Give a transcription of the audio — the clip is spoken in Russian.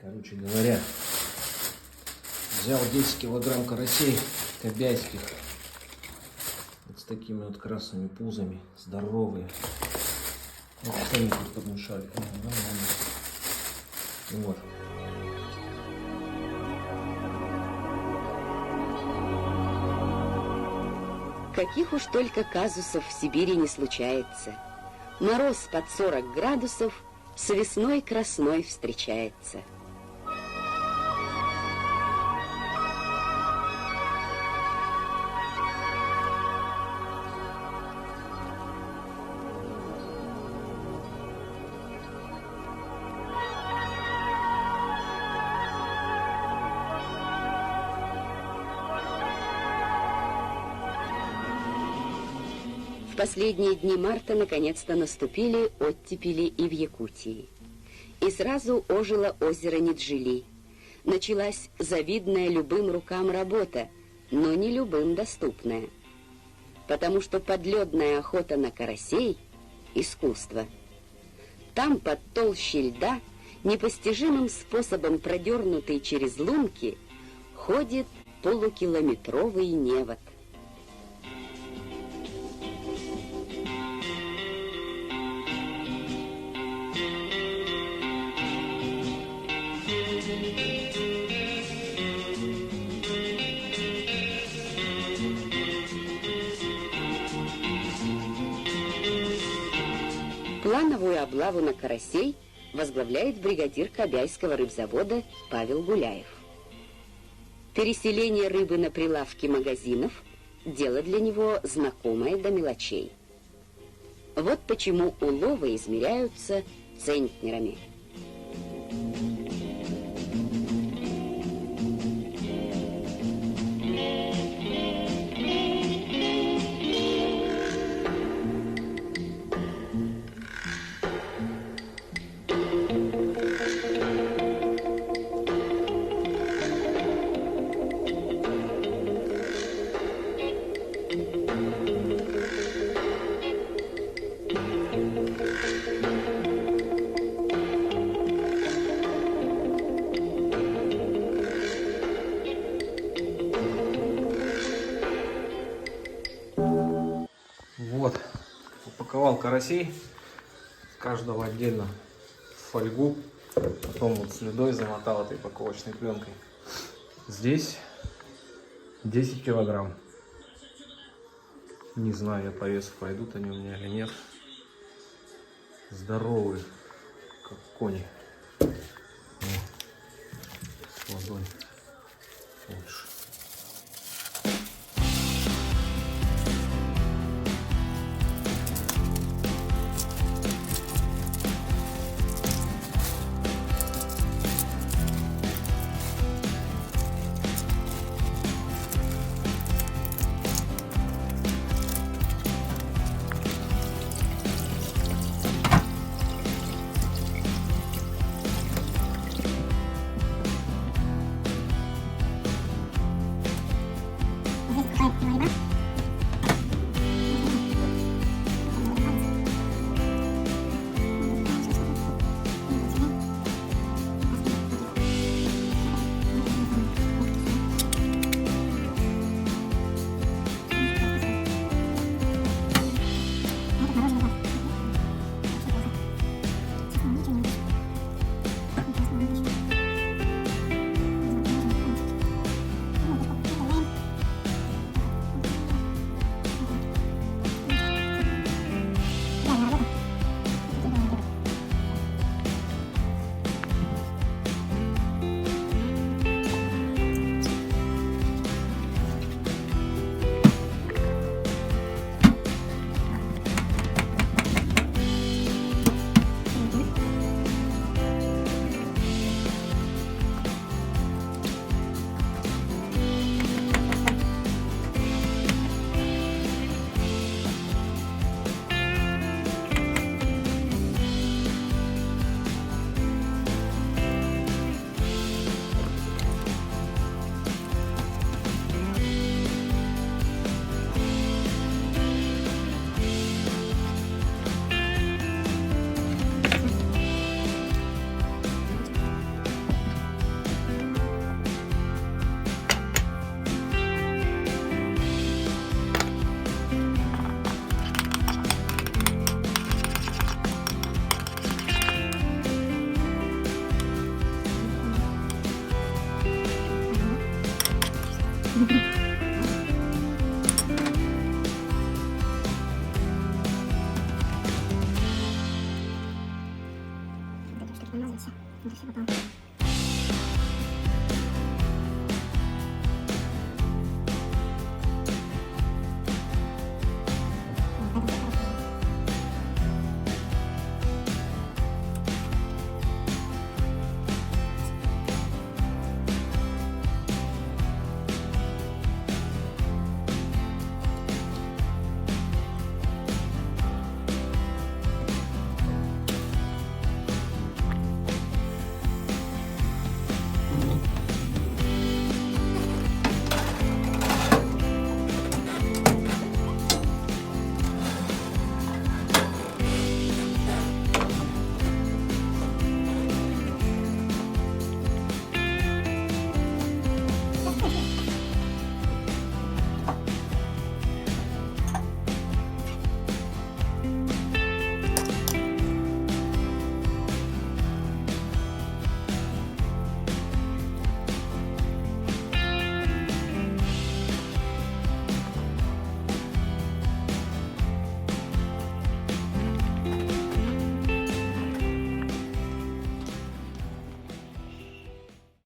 Короче говоря, взял 10 килограмм карасей кобяйских. Вот с такими вот красными пузами, здоровые. Вот что они тут подмешали. Вот. Каких уж только казусов в Сибири не случается. Мороз под 40 градусов с весной красной встречается. В последние дни марта наконец-то наступили оттепели и в Якутии. И сразу ожило озеро Неджили. Началась завидная любым рукам работа, но не любым доступная. Потому что подледная охота на карасей — искусство. Там, под толщей льда, непостижимым способом продернутый через лунки, ходит полукилометровый невод. Плановую облаву на карасей возглавляет бригадир Кобяйского рыбзавода Павел Гуляев. Переселение рыбы на прилавки магазинов – дело для него знакомое до мелочей. Вот почему уловы измеряются центнерами. Вот, упаковал карасей, каждого отдельно в фольгу, потом вот слюдой замотал этой упаковочной пленкой. Здесь 10 килограмм. Не знаю, я по весу пойдут они у меня или нет. Здоровые, как кони. С ладонь лучше. Мгм.